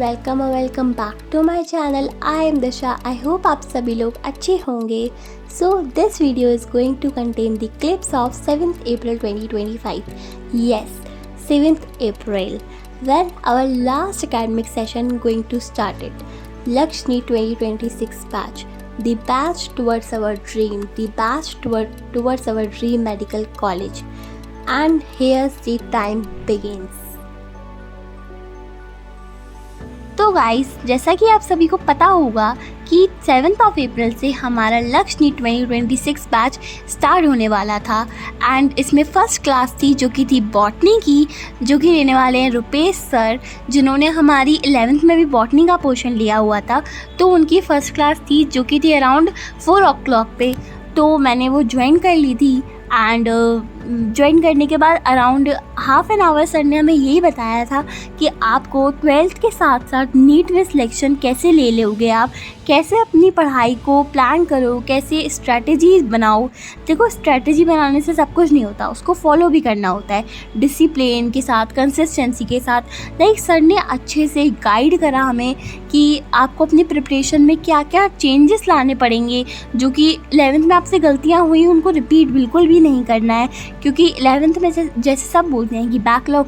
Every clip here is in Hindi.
वेलकम और welcome back to my channel. I am Disha. I hope आप सभी लोग अच्छे होंगे। So this video is going to contain the clips of 7th April 2025. Yes, 7th April, when our last academic session going to start it. Lakshmi 2026 batch, the batch towards our dream, the batch towards our dream medical college. And here's the time begins. तो गाइस, जैसा कि आप सभी को पता होगा कि 7th of April से हमारा लक्ष्य 2026 बैच स्टार्ट होने वाला था। एंड इसमें फ़र्स्ट क्लास थी जो कि थी बॉटनी की, जो कि लेने वाले हैं रुपेश सर, जिन्होंने हमारी 11th में भी बॉटनी का पोर्शन लिया हुआ था। तो उनकी फ़र्स्ट क्लास थी जो कि थी अराउंड 4 o'clock पे। तो मैंने वो ज्वाइन कर ली थी। एंड ज्वाइन करने के बाद around half an hour sir ने हमें यही बताया था कि आपको 12th के साथ साथ नीट में सिलेक्शन कैसे ले लोगे, आप कैसे अपनी पढ़ाई को प्लान करो, कैसे स्ट्रैटेजीज बनाओ। देखो, स्ट्रैटेजी बनाने से सब कुछ नहीं होता, उसको फॉलो भी करना होता है डिसिप्लिन के साथ, कंसिस्टेंसी के साथ। लाइक सर ने अच्छे से गाइड करा हमें कि आपको अपनी प्रिपरेशन में क्या क्या चेंजेस लाने पड़ेंगे, जो कि 11th में आपसे गलतियाँ हुई उनको रिपीट बिल्कुल भी नहीं करना है। क्योंकि 11th में जैसे सब बोलते हैं कि बैकलॉग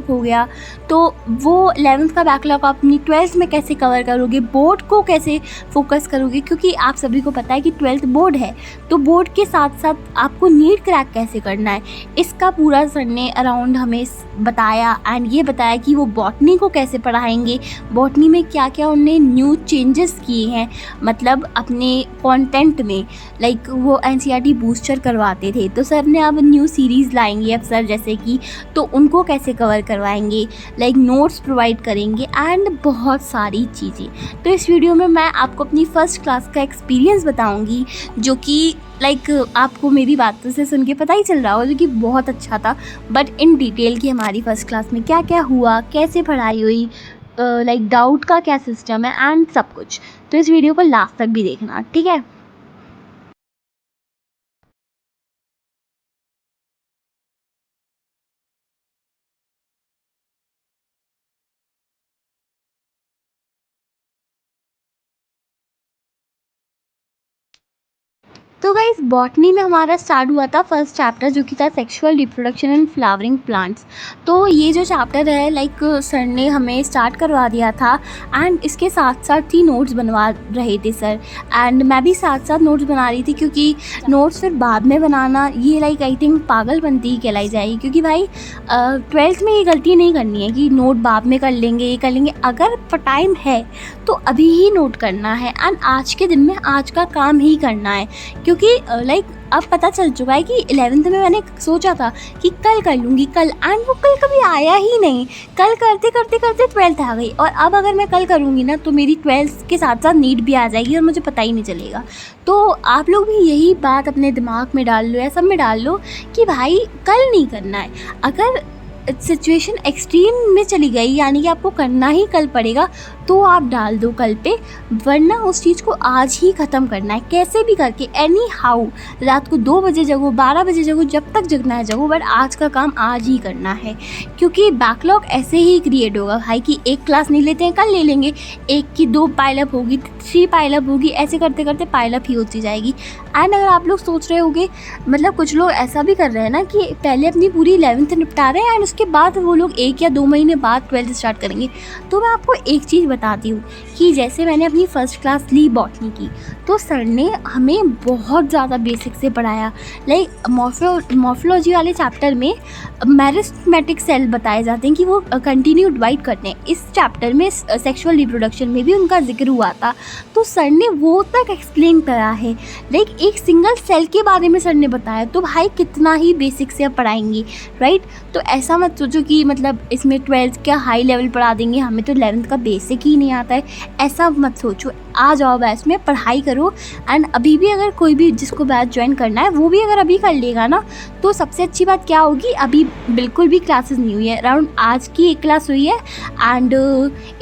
हो गया, तो वो 11th का बैकलॉग आप अपनी 12th में कैसे कवर करोगे, बोर्ड को कैसे फोकस करोगे। क्योंकि आप सभी को पता है कि 12th बोर्ड है, तो बोर्ड के साथ साथ आपको नीट क्रैक कैसे करना है, इसका पूरा सर ने अराउंड हमें बताया। एंड ये बताया कि वो बॉटनी को कैसे पढ़ाएंगे, बॉटनी में क्या क्या उन्होंने न्यू चेंजेस किए हैं, मतलब अपने कंटेंट में। लाइक वो NCERT बूस्टर करवाते थे, तो सर ने अब न्यू सीरीज़ लाएंगे अब सर, जैसे कि तो उनको कैसे कवर करवाएंगे, लाइक नोट्स प्रोवाइड करेंगे एंड बहुत सारी चीज़ें। तो इस वीडियो में मैं आपको अपनी फ़र्स्ट क्लास का एक्सपीरियंस बताऊंगी, जो कि लाइक आपको मेरी बातों से सुन के पता ही चल रहा हो, जो कि बहुत अच्छा था। बट इन डिटेल कि हमारी फ़र्स्ट क्लास में क्या क्या हुआ, कैसे पढ़ाई हुई, लाइक डाउट का क्या सिस्टम है एंड सब कुछ। तो इस वीडियो को लास्ट तक भी देखना, ठीक है। तो गाइस, बॉटनी में हमारा स्टार्ट हुआ था फर्स्ट चैप्टर, जो कि था sexual reproduction and flowering plants. तो ये जो चैप्टर है, लाइक सर ने हमें स्टार्ट करवा दिया था। एंड इसके साथ साथ ही नोट्स बनवा रहे थे सर, एंड मैं भी साथ साथ नोट्स बना रही थी। क्योंकि नोट्स फिर बाद में बनाना, ये लाइक आई थिंक पागलपंती कहलाई जाएगी। क्योंकि भाई 12th में ये गलती नहीं करनी है कि नोट बाद में कर लेंगे, ये कर लेंगे। अगर टाइम है तो अभी ही नोट करना है एंड आज के दिन में आज का काम ही करना है। क्योंकि लाइक अब पता चल चुका है कि 11th में मैंने सोचा था कि कल कर लूँगी, एंड वो कल कभी आया ही नहीं। कल करते करते करते 12th आ गई, और अब अगर मैं कल करूँगी ना तो मेरी 12th के साथ साथ नीट भी आ जाएगी और मुझे पता ही नहीं चलेगा। तो आप लोग भी यही बात अपने दिमाग में डाल लो या सब में डाल लो कि भाई कल नहीं करना है। अगर सिचुएशन एक्सट्रीम में चली गई, यानी कि आपको करना ही कल पड़ेगा, तो आप डाल दो कल पे, वरना उस चीज़ को आज ही ख़त्म करना है कैसे भी करके। एनी हाउ, रात को 2 बजे जगो, 12 बजे जगो, जब तक जगना है जगो, बट आज का काम आज ही करना है। क्योंकि बैकलॉग ऐसे ही क्रिएट होगा भाई कि एक क्लास नहीं लेते हैं, कल ले लेंगे, एक की 2 पाइलअप होगी, 3 पाइलअप होगी, ऐसे करते करते पाइलअप ही होती जाएगी। एंड अगर आप लोग सोच रहे होंगे, मतलब कुछ लोग ऐसा भी कर रहे हैं ना कि पहले अपनी पूरी 11th निपटा रहे हैं एंड उसके बाद वो लोग 1 या 2 महीने बाद 12th स्टार्ट करेंगे। तो मैं आपको एक चीज़ बताती हूँ कि जैसे मैंने अपनी फ़र्स्ट क्लास ली बॉटनी की, तो सर ने हमें बहुत ज़्यादा बेसिक से पढ़ाया। लाइक मॉर्फोलॉजी वाले चैप्टर में मेरिस्टेमेटिक सेल बताए जाते हैं कि वो कंटिन्यू डिवाइड करते हैं। इस चैप्टर में सेक्सुअल रिप्रोडक्शन में भी उनका जिक्र हुआ था, तो सर ने वो तक एक्सप्लेन करा है। लाइक एक सिंगल सेल के बारे में सर ने बताया, तो भाई कितना ही बेसिक से अब पढ़ाएंगे, राइट। तो ऐसा मत सोचो कि मतलब इसमें 12th का हाई लेवल पढ़ा देंगे, हमें तो 11th का बेसिक ही नहीं आता है, ऐसा मत सोचो। आ जाओ बैच में, पढ़ाई करो। एंड अभी भी अगर कोई भी जिसको बैच ज्वाइन करना है वो भी अगर अभी कर लेगा ना, तो सबसे अच्छी बात क्या होगी, अभी बिल्कुल भी क्लासेस नहीं हुई है। अराउंड आज की एक क्लास हुई है एंड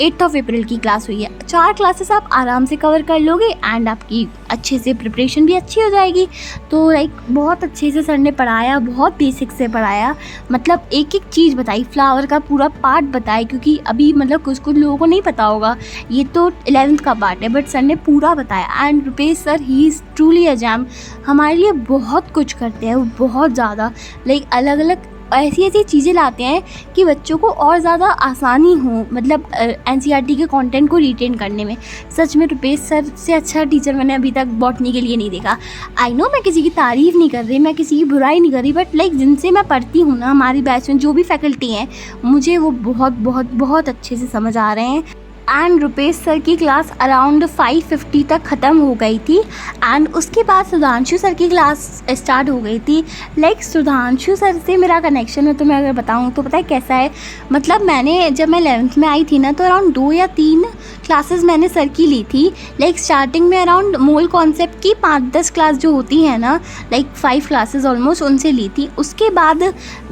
8 अप्रैल की क्लास हुई है। 4 क्लासेस आप आराम से कवर कर लोगे एंड आपकी अच्छे से प्रिपरेशन भी अच्छी हो जाएगी। तो लाइक बहुत अच्छे से सर ने पढ़ाया, बहुत बेसिक से पढ़ाया, मतलब एक एक चीज़ बताई, फ्लावर का पूरा पार्ट बताया, क्योंकि अभी मतलब कुछ कुछ लोगों को नहीं पता होगा, ये तो 11th का पार्ट है, बट सर ने पूरा बताया। And Rupesh sir he is truly a jam, हमारे लिए बहुत कुछ करते हैं वो, बहुत ज़्यादा लाइक अलग अलग ऐसी ऐसी चीज़ें लाते हैं कि बच्चों को और ज़्यादा आसानी हो, मतलब एनसीईआरटी के कंटेंट को रिटेन करने में। सच में रुपेश सर से अच्छा टीचर मैंने अभी तक बॉटनी के लिए नहीं देखा। आई नो मैं किसी की तारीफ़ नहीं कर रही, मैं किसी की बुराई नहीं कर रही, बट लाइक जिनसे मैं पढ़ती हूँ ना, हमारी बैच में जो भी फैकल्टी हैं, मुझे वो बहुत बहुत बहुत अच्छे से समझ आ रहे हैं। एंड रुपेश सर की क्लास अराउंड 5:50 तक ख़त्म हो गई थी एंड उसके बाद सुधांशु सर की क्लास स्टार्ट हो गई थी। लाइक सुधांशु सर से मेरा कनेक्शन है तो मैं अगर बताऊँ तो पता है कैसा है, मतलब मैंने जब मैं 11th में आई थी ना, तो अराउंड 2 या 3 क्लासेस मैंने सर की ली थी। लाइक स्टार्टिंग में अराउंड मोल कॉन्सेप्ट की 5-10 क्लास जो होती हैं ना, लाइक 5 क्लासेस ऑलमोस्ट उनसे ली थी। उसके बाद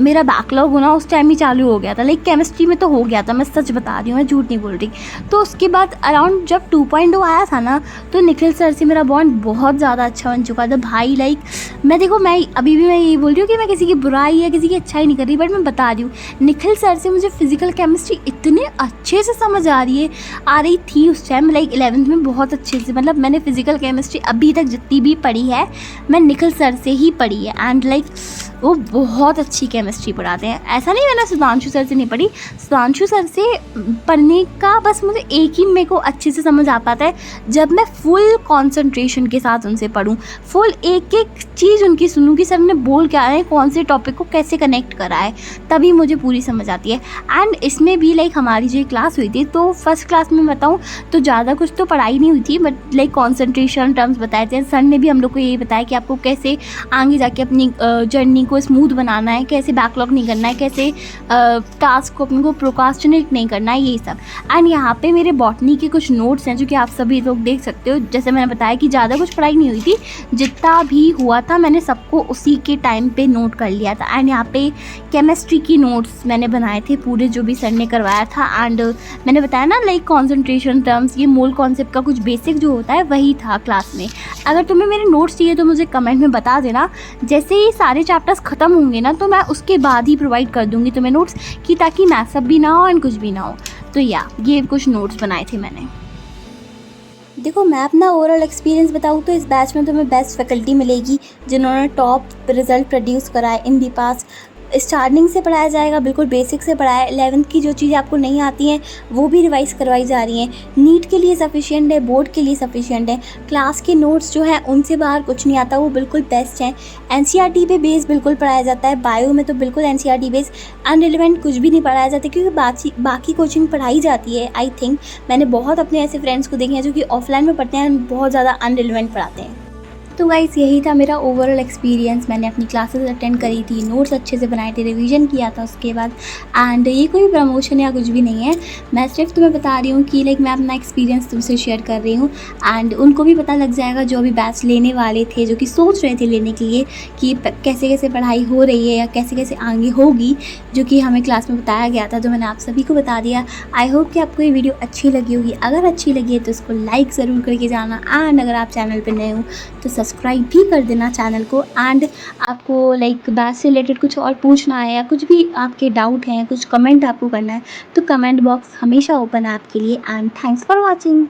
मेरा बैकलॉग होना उस टाइम ही चालू हो गया था। लाइक केमिस्ट्री में तो हो गया था, मैं सच बता रही हूँ, मैं झूठ नहीं बोल रही। तो उसके बाद अराउंड जब 2.0 आया था ना, तो निखिल सर से मेरा बॉन्ड बहुत ज़्यादा अच्छा बन चुका था भाई। लाइक मैं देखो, मैं अभी भी मैं यही बोल रही हूँ कि मैं किसी की बुराई या किसी की अच्छाई नहीं कर रही, बट मैं बता रही हूँ निखिल सर से मुझे फिजिकल केमिस्ट्री इतने अच्छे से समझ आ रही थी उस टाइम। लाइक 11th में बहुत अच्छे से, मतलब मैंने फिजिकल केमिस्ट्री अभी तक जितनी भी पढ़ी है मैं निखिल सर से ही पढ़ी है। एंड लाइक वो बहुत अच्छी केमिस्ट्री पढ़ाते हैं। ऐसा नहीं मैंने सुधांशु सर से नहीं पढ़ी, सुधांशु सर से पढ़ने का बस मुझे एक ही मेरे को अच्छे से समझ आ पाता है जब मैं फुल कंसंट्रेशन के साथ उनसे पढूं, फुल एक एक चीज़ उनकी सुनूं कि सर ने बोल क्या है, कौन से टॉपिक को कैसे कनेक्ट करा है, तभी मुझे पूरी समझ आती है। एंड इसमें भी लाइक हमारी जो क्लास हुई थी, तो फर्स्ट क्लास में बताऊँ तो ज़्यादा कुछ तो पढ़ाई नहीं हुई थी, बट लाइक कॉन्सेंट्रेशन टर्म्स बताए थे। सर ने भी हम लोग को यही बताया कि आपको कैसे आगे जाके अपनी जर्नी को स्मूथ बनाना है, कैसे बैकलॉग नहीं करना है, कैसे टास्क को अपने को प्रोकास्टिनेट नहीं करना है, यही सब। एंड यहाँ पे मेरे बॉटनी के कुछ नोट्स हैं जो कि आप सभी लोग देख सकते हो। जैसे मैंने बताया कि ज़्यादा कुछ पढ़ाई नहीं हुई थी, जितना भी हुआ था मैंने सबको उसी के टाइम पे नोट कर लिया था। एंड यहाँ पे केमिस्ट्री की नोट्स मैंने बनाए थे पूरे, जो भी सर ने करवाया था। एंड मैंने बताया ना लाइक कॉन्सेंट्रेशन टर्म्स, ये मोल कॉन्सेप्ट का कुछ बेसिक जो होता है वही था क्लास में। अगर तुम्हें मेरे नोट्स चाहिए तो मुझे कमेंट में बता देना। जैसे ही सारे चैप्टर्स ख़त्म होंगे ना, तो मैं उसके बाद ही प्रोवाइड कर दूँगी तुम्हें नोट्स, कि ताकि मैथ्स भी ना हो एंड कुछ भी ना हो। तो या ये कुछ नोट्स बनाए थे मैंने। देखो मैं अपना ओवरऑल एक्सपीरियंस बताऊँ तो इस बैच में तुम्हें बेस्ट फैकल्टी मिलेगी जिन्होंने टॉप रिजल्ट प्रोड्यूस करा है इन दी पास। स्टार्टिंग से पढ़ाया जाएगा, बिल्कुल बेसिक से पढ़ाया है। 11th की जो चीज़ें आपको नहीं आती हैं वो भी रिवाइज़ करवाई जा रही हैं। नीट के लिए सफिशिएंट है, बोर्ड के लिए सफिशिएंट है। क्लास के नोट्स जो हैं उनसे बाहर कुछ नहीं आता, वो बिल्कुल बेस्ट हैं। एनसीईआरटी पे बेस बिल्कुल पढ़ाया जाता है। बायो में तो बिल्कुल एनसीईआरटी बेस, अनरिलेवेंट कुछ भी नहीं पढ़ाया जाता, क्योंकि बाकी कोचिंग पढ़ाई जाती है। आई थिंक मैंने बहुत अपने ऐसे फ्रेंड्स को देखे हैं जो कि ऑफलाइन में पढ़ते हैं, बहुत ज़्यादा अनरिलेवेंट पढ़ाते हैं। तो गाइस यही था मेरा ओवरऑल एक्सपीरियंस। मैंने अपनी क्लासेस अटेंड करी थी, नोट्स अच्छे से बनाए थे, रिवीजन किया था उसके बाद। एंड ये कोई प्रमोशन या कुछ भी नहीं है, मैं सिर्फ तुम्हें बता रही हूँ कि लाइक मैं अपना एक्सपीरियंस तुमसे शेयर कर रही हूँ। एंड उनको भी पता लग जाएगा जो भी बैच लेने वाले थे, जो कि सोच रहे थे लेने के लिए कि कैसे कैसे पढ़ाई हो रही है या कैसे कैसे आगे होगी, जो कि हमें क्लास में बताया गया था। तो मैंने आप सभी को बता दिया। आई होप कि आपको ये वीडियो अच्छी लगी होगी। अगर अच्छी लगी है तो इसको लाइक ज़रूर करके जाना। एंड अगर आप चैनल पर नए हो तो सब्सक्राइब भी कर देना चैनल को। एंड आपको लाइक बैच से रिलेटेड कुछ और पूछना है या कुछ भी आपके डाउट हैं, कुछ कमेंट आपको करना है, तो कमेंट बॉक्स हमेशा ओपन है आपके लिए। And thanks for watching.